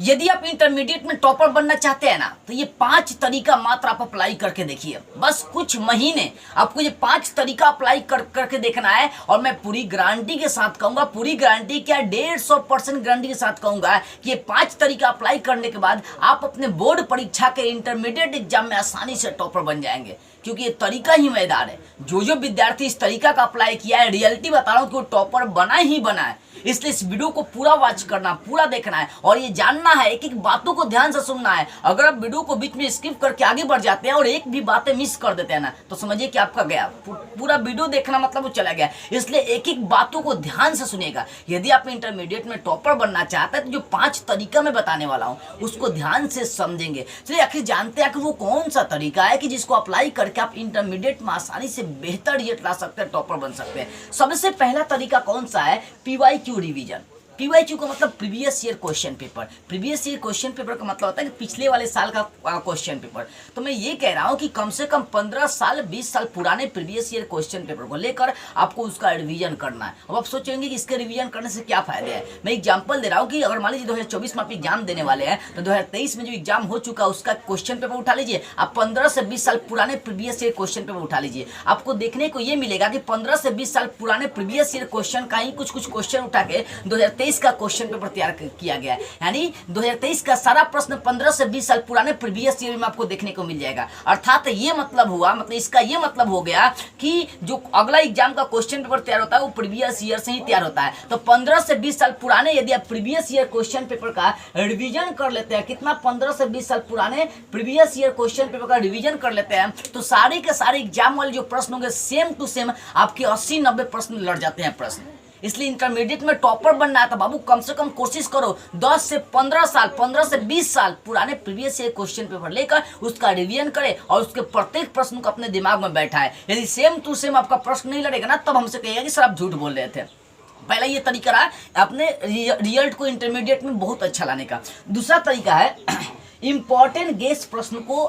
यदि आप इंटरमीडिएट में टॉपर बनना चाहते हैं ना, तो ये 5 तरीका मात्र आप अप्लाई करके देखिए। बस कुछ महीने आपको ये 5 तरीका अप्लाई करके देखना है, और मैं पूरी गारंटी के साथ कहूंगा, पूरी गारंटी क्या 150% गारंटी के साथ कहूंगा कि ये 5 तरीका अप्लाई करने के बाद आप अपने बोर्ड परीक्षा के इंटरमीडिएट एग्जाम में आसानी से टॉपर बन जाएंगे। क्योंकि ये तरीका ही मजेदार है। जो विद्यार्थी इस तरीका का अप्लाई किया है, रियलिटी बता रहा हूँ कि वो टॉपर बना ही बना है। इसलिए इस वीडियो को पूरा वॉच करना, पूरा देखना है, और ये जानना है, एक एक बातों को ध्यान से सुनना है। अगर आप वीडियो को बीच में स्किप करके आगे बढ़ जाते हैं और एक भी बातें मिस कर देते हैं ना, तो समझिए कि आपका गया। पूरा वीडियो देखना मतलब वो चला गया। इसलिए एक एक बातों को ध्यान से सुनिएगा। यदि आप इंटरमीडिएट में टॉपर बनना चाहते हैं तो जो 5 तरीका मैं बताने वाला हूँ उसको ध्यान से समझेंगे। चलिए आखिर जानते हैं कि वो कौन सा तरीका है कि जिसको अप्लाई करके आप इंटरमीडिएट में आसानी से बेहतर रिजल्ट ला सकते हैं, टॉपर बन सकते हैं। सबसे पहला तरीका कौन सा है? PYQ revision. PYQ का मतलब previous year question paper. Previous year question paper का मतलब होता है कि पिछले वाले साल का क्वेश्चन पेपर। तो मैं ये कह रहा हूँ कि कम से कम 15 साल 20 साल पुराने प्रीवियस ईयर क्वेश्चन पेपर को लेकर आपको उसका रिवीजन करना है। अब आप सोचेंगे कि इसके रिवीजन करने से क्या फायदे हैं। मैं एग्जाम्पल दे रहा हूँ कि अगर मान लीजिए 2024 में आप एग्जाम देने वाले हैं, तो 2023 में जो एग्जाम हो चुका है उसका क्वेश्चन पेपर उठा लीजिए। आप 15 से 20 साल पुराने प्रीवियस ईयर क्वेश्चन पेपर उठा लीजिए। आपको देखने को ये मिलेगा कि 15 से 20 साल पुराने प्रीवियस ईयर क्वेश्चन का ही कुछ क्वेश्चन उठा के 2023 का क्वेश्चन पेपर तैयार किया गया है। यानी 2023 का सारा प्रश्न 15 से 20 साल पुराने प्रीवियस ईयर में आपको देखने को मिल जाएगा। अर्थात ये मतलब हुआ, मतलब इसका ये मतलब हो गया कि जो अगला एग्जाम का क्वेश्चन पेपर तैयार होता है वो प्रीवियस ईयर से ही तैयार होता है। तो 15 से 20 साल पुराने यदि आप प्रीवियस ईयर क्वेश्चन पेपर का रिवीजन कर लेते हैं, कितना 15 से 20 साल पुराने प्रीवियस ईयर क्वेश्चन पेपर का रिवीजन कर लेते हैं, तो सारे के सारे एग्जाम वाले जो प्रश्न होंगे सेम टू सेम आपके 80-90 प्रश्न लड़ जाते हैं प्रश्न। इसलिए इंटरमीडिएट में टॉपर बनना है तो बाबू कम से कम कोशिश करो 10 से 15 साल, 15 से 20 साल पुराने प्रीवियस ईयर क्वेश्चन पेपर लेकर उसका रिवीजन करें और उसके प्रत्येक प्रश्न को अपने दिमाग में बैठाए। यदि सेम टू सेम आपका प्रश्न नहीं लड़ेगा ना, तब हमसे कहिएगा कि सर आप झूठ बोल रहे थे। पहला ये तरीका रहा अपने रिजल्ट को इंटरमीडिएट में बहुत अच्छा लाने का। दूसरा तरीका है इंपॉर्टेंट गेस प्रश्न को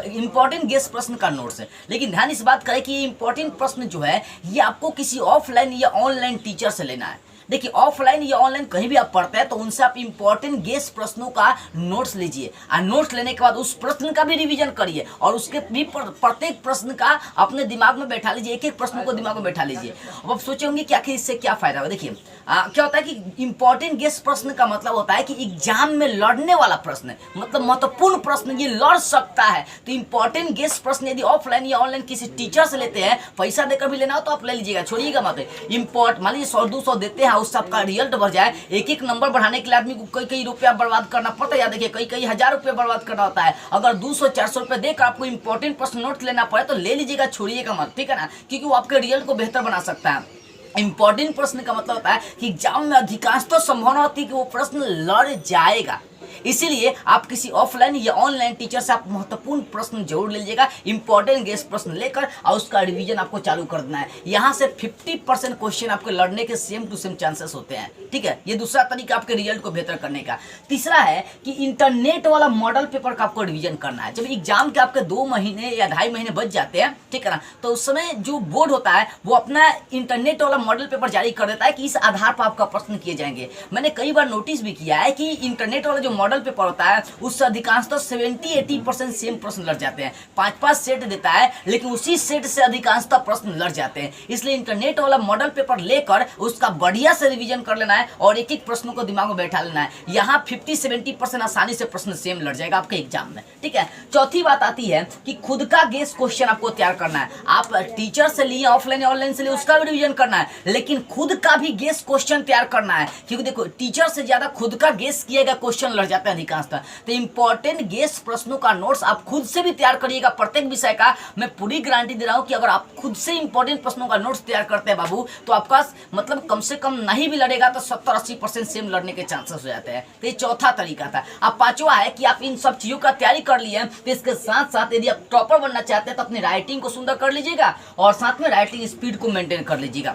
इंपॉर्टेंट गेस प्रश्न का नोट्स है। लेकिन ध्यान इस बात करें कि ये इंपॉर्टेंट प्रश्न जो है ये आपको किसी ऑफलाइन या ऑनलाइन टीचर से लेना है। देखिए ऑफलाइन या ऑनलाइन कहीं भी आप पढ़ते हैं तो उनसे आप इंपॉर्टेंट गेस प्रश्नों का नोट्स लीजिए, और नोट्स लेने के बाद उस प्रश्न का भी रिवीजन करिए और उसके भी प्रत्येक प्रश्न का अपने दिमाग में बैठा लीजिए, एक एक प्रश्न को दिमाग में बैठा लीजिए। अब आप सोचे होंगे कि आखिर इससे क्या फायदा होगा। देखिए क्या होता है कि इंपॉर्टेंट गेस प्रश्न का मतलब होता है कि एग्जाम में लड़ने वाला प्रश्न, मतलब महत्वपूर्ण प्रश्न ये लड़ सकता है। तो इंपॉर्टेंट गेस प्रश्न यदि ऑफलाइन या ऑनलाइन किसी टीचर से लेते हैं, पैसा देकर भी लेना हो तो आप ले लीजिएगा, छोड़िएगा मत। मान लीजिए 100-200 देते हैं, उससे आपका रिजल्ट बढ़ जाए। एक एक नंबर बढ़ाने के लिए आदमी को कई रुपया बर्बाद करना पड़ता है, या देखिए कई हजार रुपये बर्बाद करना होता है। अगर 200-400 रुपये देकर आपको इंपॉर्टेंट प्रश्न नोट लेना पड़े तो ले लीजिएगा, छोड़िएगा मत, ठीक है ना, क्योंकि वो आपके रिजल्ट को बेहतर बना सकता है। इंपॉर्टेंट प्रश्न का मतलब होता है कि एग्जाम में अधिकांश तो संभावना होती है कि वो प्रश्न लड़ जाएगा। इसीलिए आप किसी ऑफलाइन या ऑनलाइन टीचर से आप महत्वपूर्ण प्रश्न जरूर ले लीजिएगा, इंपॉर्टेंट गेस प्रश्न लेकर, और उसका रिवीजन आपको चालू कर देना है। यहाँ से 50% क्वेश्चन आपके लड़ने के सेम टू सेम चांसेस होते हैं, ठीक है। ये दूसरा तरीका आपके रिजल्ट को बेहतर करने का। तीसरा है कि इंटरनेट वाला मॉडल पेपर का आपको रिवीजन करना है। जब एग्जाम के आपके 2 महीने या 2.5 महीने बच जाते हैं, ठीक है ना, तो उस समय जो बोर्ड होता है वो अपना इंटरनेट वाला मॉडल पेपर जारी कर देता है कि इस आधार पर आपका प्रश्न किए जाएंगे। मैंने कई बार नोटिस भी किया है कि इंटरनेट वाला जो मॉडल पेपर होता है उससे अधिकांशतः 70-80% सेम प्रश्न लड़ जाते हैं। 5-5 सेट देता है लेकिन उसी सेट से अधिकांशतः प्रश्न लड़ जाते हैं। इसलिए इंटरनेट वाला मॉडल पेपर लेकर उसका बढ़िया से रिवीजन कर लेना है और एक एक प्रश्नों को दिमाग में बैठा लेना है। यहाँ 50-70% आसानी से प्रश्न सेम लड़ जाएगा आपके एग्जाम में, ठीक है। चौथी बात आती है कि खुद का गेस क्वेश्चन आपको तैयार करना है। आप टीचर से लिए, ऑफलाइन या ऑनलाइन से लिए, उसका भी रिवीजन करना है, लेकिन खुद का भी गेस क्वेश्चन तैयार करना है। क्योंकि देखो टीचर से ज्यादा खुद का गेस किया गया क्वेश्चन लड़ जाता है अधिकांशतः। तो इंपॉर्टेंट गेस प्रश्नों का नोट्स आप खुद से भी तैयार करिएगा प्रत्येक विषय का। मैं पूरी गारंटी दे रहा हूं कि अगर आप खुद से इंपॉर्टेंट प्रश्नों का नोट्स तैयार करते हैं बाबू, तो आपका मतलब कम से कम नहीं भी लड़ेगा तो 70-80% सेम लड़ने के चांसेस हो जाते हैं। तो ये चौथा तरीका था। अब पांचवा है कि आप इन सब चीजों का तैयारी कर लिए, तो इसके साथ साथ यदि आप टॉपर बनना चाहते हैं तो अपनी राइटिंग को सुंदर कर लीजिएगा और साथ में राइटिंग स्पीड को मेंटेन कर लीजिएगा।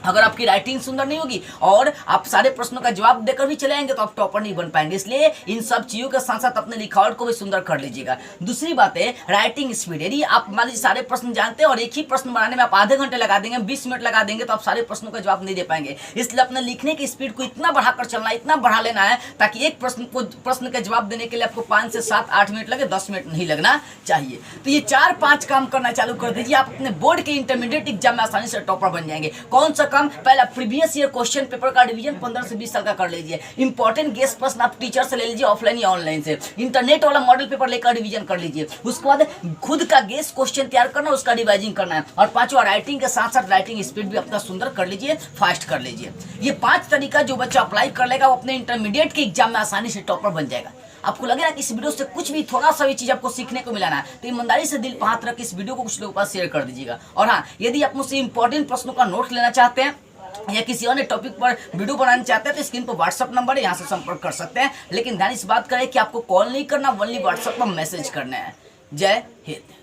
अगर आपकी राइटिंग सुंदर नहीं होगी और आप सारे प्रश्नों का जवाब देकर भी चले आएंगे तो आप टॉपर नहीं बन पाएंगे। इसलिए इन सब चीजों के साथ साथ अपने लिखावट को भी सुंदर कर लीजिएगा। दूसरी बात है राइटिंग स्पीड। यदि आप मान लीजिए सारे प्रश्न जानते हैं और एक ही प्रश्न बनाने में आप आधे घंटे लगा देंगे, 20 मिनट लगा देंगे, तो आप सारे प्रश्नों का जवाब नहीं दे पाएंगे। इसलिए अपने लिखने की स्पीड को इतना बढ़ाकर चलना, इतना बढ़ा लेना है ताकि एक प्रश्न का जवाब देने के लिए आपको 5 से 7-8 मिनट लगे, 10 मिनट नहीं लगना चाहिए। तो ये 4-5 काम करना चालू कर दीजिए, आप अपने बोर्ड के इंटरमीडिएट एग्जाम में आसानी से टॉपर बन जाएंगे। कौन सा काम? पहला प्रीवियस ईयर क्वेश्चन पेपर का रिवीजन 15 से 20 साल का कर लीजिए। इंपॉर्टेंट गेस्ट प्रश्न आप टीचर से ले लीजिए, ऑफलाइन या ऑनलाइन से। इंटरनेट वाला मॉडल पेपर लेकर रिवीजन कर लीजिए। उसके बाद खुद का गेस्ट क्वेश्चन तैयार करना, उसका रिवाइजिंग करना है। और पांचवा राइटिंग के साथ साथ राइटिंग स्पीड भी अपना सुंदर कर लीजिए, फास्ट कर लीजिए। ये 5 तरीका जो बच्चा अप्लाई कर लेगा वो अपने इंटरमीडिएट के एग्जाम में आसानी से टॉपर बन जाएगा। आपको लगे ना कि इस वीडियो से कुछ भी थोड़ा सा भी चीज आपको सीखने को मिला ना, तो ईमानदारी से दिल पर हाथ रख इस वीडियो को कुछ लोगों के पास शेयर कर दीजिएगा। और हाँ, यदि आप मुझसे इंपॉर्टेंट प्रश्नों का नोट लेना चाहते हैं या किसी अन्य टॉपिक पर वीडियो बनाना चाहते हैं तो स्क्रीन पर व्हाट्सएप नंबर है, यहाँ से संपर्क कर सकते हैं। लेकिन ध्यान इस बात करें कि आपको कॉल नहीं करना, ओनली व्हाट्सएप पर मैसेज करना है। जय हिंद।